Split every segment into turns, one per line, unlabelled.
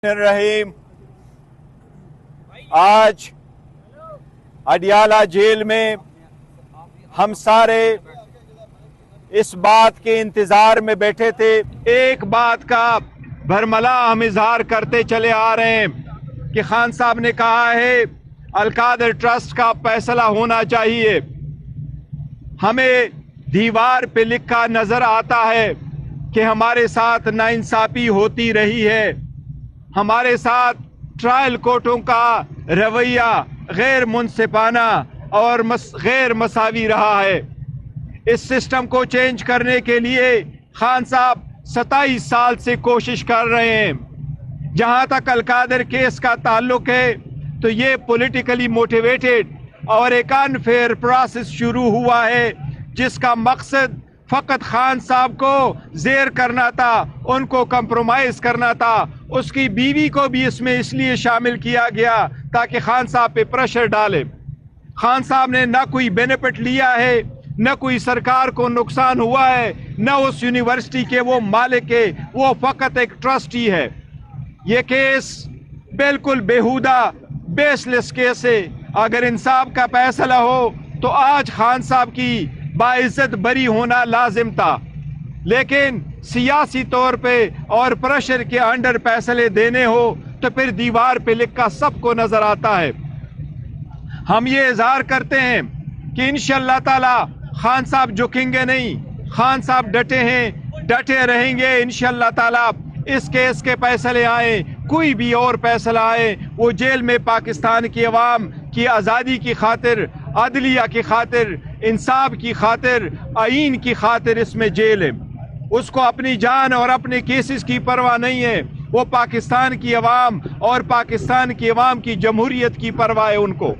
रहीम, आज अडियाला जेल में हम सारे इस बात के इंतजार में बैठे थे। एक बात का भरमला हम इजहार करते चले आ रहे हैं कि खान साहब ने कहा है अलकादर ट्रस्ट का फैसला होना चाहिए। हमें दीवार पे लिखा नजर आता है कि हमारे साथ नाइंसाफी होती रही है, हमारे साथ ट्रायल कोर्टों का रवैया गैर मुनसिफाना और गैर मसावी रहा है। इस सिस्टम को चेंज करने के लिए खान साहब 27 साल से कोशिश कर रहे हैं। जहां तक अलकादर केस का ताल्लुक है तो ये पॉलिटिकली मोटिवेटेड और एक अनफेयर प्रोसेस शुरू हुआ है जिसका मकसद फकत खान साहब को जेर करना था, उनको कंप्रोमाइज करना था। उसकी बीवी को भी इसमें इसलिए शामिल किया गया ताकि खान साहब पे प्रेशर डाले। खान साहब ने ना कोई बेनिफिट लिया है, न कोई सरकार को नुकसान हुआ है, न उस यूनिवर्सिटी के वो मालिक है, वो फकत एक ट्रस्टी है। ये केस बिल्कुल बेहुदा बेसलेस केस है। अगर इंसाफ का फैसला हो तो आज खान साहब की बाइज्जत बरी होना लाजिम था, लेकिन सियासी तौर पे और प्रेशर के अंडर फैसले देने हो तो फिर दीवार पे लिखा सबको नजर आता है। हम ये इजहार करते हैं कि इंशाअल्लाह ताला खान साहब झुकेंगे नहीं, खान साहब डटे हैं, डटे रहेंगे। इंशाअल्लाह ताला इस केस के फैसले आए, कोई भी और फैसला आए, वो जेल में पाकिस्तान की अवाम की आज़ादी की खातिर, अदलिया की खातिर, इंसाफ की खातिर, आईन की खातिर इसमें जेल है। उसको अपनी जान और अपने केसेस की परवाह नहीं है। वो पाकिस्तान की अवाम और पाकिस्तान की अवाम की जमहूरियत की परवाह है उनको।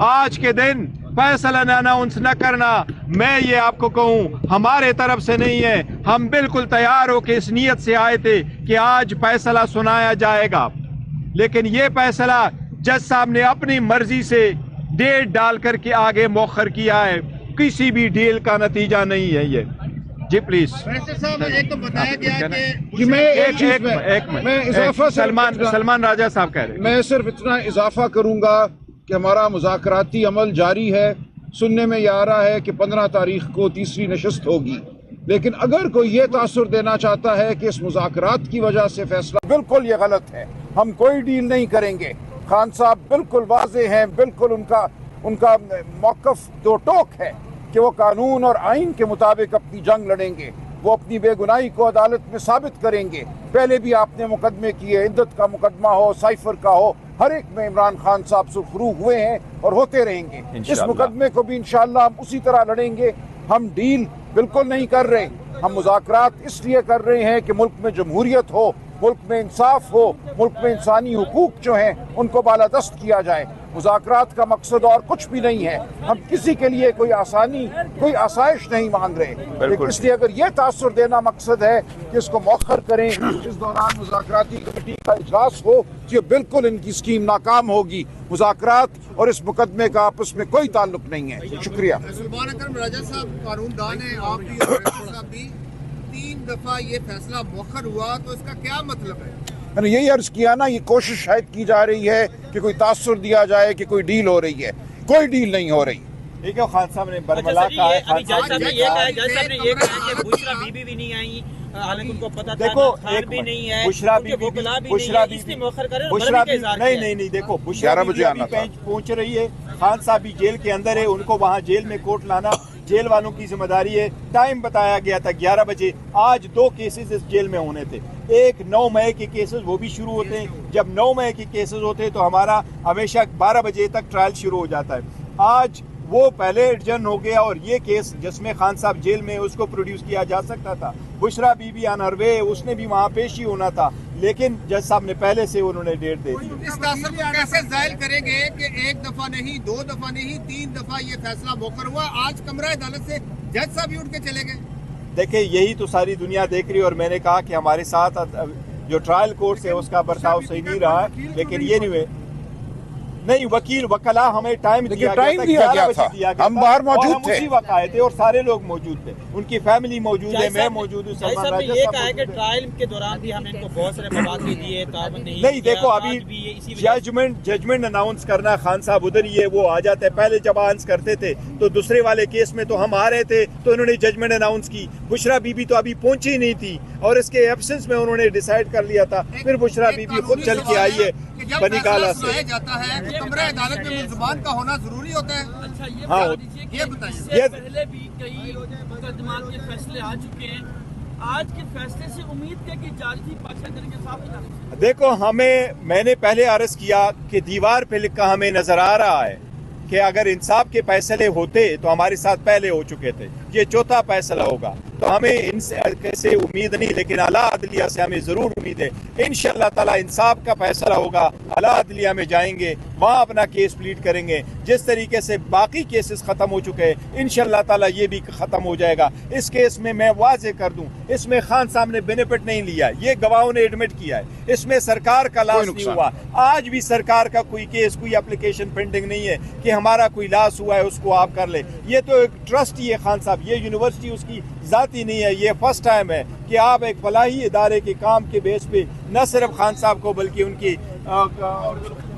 आज के दिन फैसला न अनाउंस न करना, मैं ये आपको कहूँ, हमारे तरफ से नहीं है। हम बिल्कुल तैयार हो के इस नीयत से आए थे कि आज फैसला सुनाया जाएगा, लेकिन ये फैसला जज साहब ने अपनी मर्जी से डेट डाल करके आगे मौखर किया है। किसी भी डील का नतीजा नहीं है ये। जी प्लीज।
साहब एक तो बताया गया कि
सलमान राजा साहब कह रहे हैं।
मैं सिर्फ इतना इजाफा करूंगा कि हमारा मुज़ाकराती अमल जारी है। सुनने में यह आ रहा है कि 15 तारीख को तीसरी नशस्त होगी, लेकिन अगर कोई ये तासुर देना चाहता है कि इस मुज़ाकरात की वजह से फैसला, बिल्कुल ये गलत है। हम कोई डील नहीं करेंगे। खान साहब बिल्कुल वाज़े हैं, बिल्कुल उनका मौक़िफ़ दो टोक है कि वो कानून और आइन के मुताबिक अपनी जंग लड़ेंगे, वो अपनी बेगुनाही को अदालत में साबित करेंगे। पहले भी आपने मुकदमे किए, इद्दत का मुकदमा हो, साइफर का हो, हर एक में इमरान खान साहब सुरखरू हुए हैं और होते रहेंगे। इस मुकदमे को भी इंशाअल्लाह हम उसी तरह लड़ेंगे। हम डील बिल्कुल नहीं कर रहे, हम मुज़ाकरात इसलिए कर रहे हैं कि मुल्क में जमहूरियत हो, मुल्क में इंसाफ हो, मुल्क में इंसानी हुकूक जो हैं उनको बालादस्त किया जाए। मुज़ाकरात का मकसद और कुछ भी नहीं है। हम किसी के लिए कोई आसानी, कोई आसाइश नहीं मांग रहे। इसलिए अगर ये तासुर देना मकसद है कि इसको मौखर करें, इस दौरान मुज़ाकराती कमेटी का इजलास हो, तो ये बिल्कुल इनकी स्कीम नाकाम होगी। मुज़ाकरात और इस मुकदमे का आपस में कोई ताल्लुक नहीं है। शुक्रिया।
सलमान अकरम राजा साहब कानूनदान है, आप भी और साहब भी, 3 दफा ये फैसला मौखर हुआ, तो इसका क्या मतलब है?
मैंने यही अर्ज किया ना, ये कोशिश शायद की जा रही है कि कोई तासुर दिया जाए कि कोई डील हो रही है। कोई डील नहीं हो रही।
ठीक है, खान साहब ने बरमला कहा है।
जज साहब ने ये कहा कि बुशरा बीबी भी नहीं आई, हालांकि उनको पता था
देखो
खान भी नहीं है,
बुशरा
बीबी इसलिए मौखर करे।
नहीं देखो, बुशरा बीबी पहुंच रही है, खान साहब भी जेल के अंदर है, उनको वहाँ जेल में कोर्ट लाना जेल वालों की जिम्मेदारी है। टाइम बताया गया था 11 बजे। आज 2 केसेस इस जेल में होने थे। एक 9 मई के केसेस, वो भी शुरू होते हैं। जब 9 मई के केसेस होते हैं तो हमारा हमेशा 12 बजे तक ट्रायल शुरू हो जाता है। आज वो पहले एडजर्न हो गया और ये केस जिसमें खान साहब जेल में, उसको प्रोड्यूस किया जा सकता था। बुशरा बीबी ऑन हर वे, उसने भी वहाँ पेश ही होना था, लेकिन जज साहब ने पहले से उन्होंने डेट दे दी।
इस तासुर को कैसे जाहिर करेंगे कि 1 दफा नहीं, 2 दफा नहीं, 3 दफा ये फैसला मौखर हुआ? आज कमरा अदालत से जज साहब ही उठ के चले गए।
देखिए, यही तो सारी दुनिया देख रही है और मैंने कहा कि हमारे साथ जो ट्रायल कोर्ट है उसका बर्ताव सही नहीं रहा है, लेकिन ये नहीं हुए। نہیں وکیل وکلا ہمیں ٹائم
لیکن
دیا
ٹائم
گیا
دیا
تھا
گیا
11
تھا،
بجے دیا گیا
ہم
تھا،
باہر
اور
موجود
ہم
تھے۔
اسی وقت آئے تھے اور سارے لوگ موجود تھے، ان کی فیملی موجود ہے، میں موجود ہوں،
جائی
سلمان
صاحب نے
راجہ
یہ
صاحب
کہا ہے کہ
موجود ہیں۔
ٹرائل کے دوران بھی ہم نے ان کو بہت سارے مواقع دیے، تعاون
نہیں
کیا،
دیکھو
آج
ابھی
بھی یہ اسی وجہ سے
ججمنٹ اناؤنس کرنا، خان صاحب ادھر ہی ہے، وہ آ جاتے ہیں، پہلے جب آنس کرتے تھے تو دوسرے والے کیس میں تو ہم آ رہے تھے تو انہوں نے ججمنٹ اناؤنس کی، بشرا بی بی تو ابھی پہنچی نہیں تھی اور اس کے ایبسنس میں انہوں نے ڈیسائیڈ کر لیا تھا، پھر بشرا بی بی خود چل کے آئی ہے بنی گالا سے۔
سنایا جاتا ہے کہ کمرہ عدالت میں ملزمان کا ہونا ضروری ہوتا ہے؟
اچھا یہ
ہاں،
بتا دیجیے کہ
یہ بتائیے۔
اس سے پہلے بھی کئی مقدمات کے فیصلے آ چکے ہیں، آج کے فیصلے سے امید ہے کہ جارجی پاکستان کے صاحب نہیں۔
دیکھو میں نے پہلے عرض کیا کہ دیوار پہ لکھا ہمیں نظر آ رہا ہے کہ اگر انصاف کے فیصلے ہوتے تو ہمارے ساتھ پہلے ہو چکے تھے، یہ چوتھا فیصلہ ہوگا، تو ہمیں ان سے کیسے امید نہیں، لیکن اعلیٰ عدلیہ سے ہمیں ضرور امید ہے انشاءاللہ تعالی انصاف کا فیصلہ ہوگا، اعلیٰ عدلیہ میں جائیں گے، وہاں اپنا کیس پلیٹ کریں گے، جس طریقے سے باقی کیسز ختم ہو چکے ہیں انشاءاللہ تعالی یہ بھی ختم ہو جائے گا۔ اس کیس میں واضح کر دوں، اس میں خان صاحب نے بینیفٹ نہیں لیا، یہ گواہوں نے ایڈمٹ کیا ہے، اس میں سرکار کا لاس نہیں ہوا، آج بھی سرکار کا کوئی کیس کوئی اپلیکیشن پینڈنگ نہیں ہے کہ ہمارا کوئی لاس ہوا ہے اس کو آپ کر لیں، یہ تو ایک ٹرسٹ ہی ہے خان صاحب، یہ یونیورسٹی اس کی ذاتی نہیں ہے، یہ فرسٹ ٹائم ہے کہ آپ ایک فلاحی ادارے کے کام کے بیس پہ نہ صرف خان صاحب کو بلکہ ان کی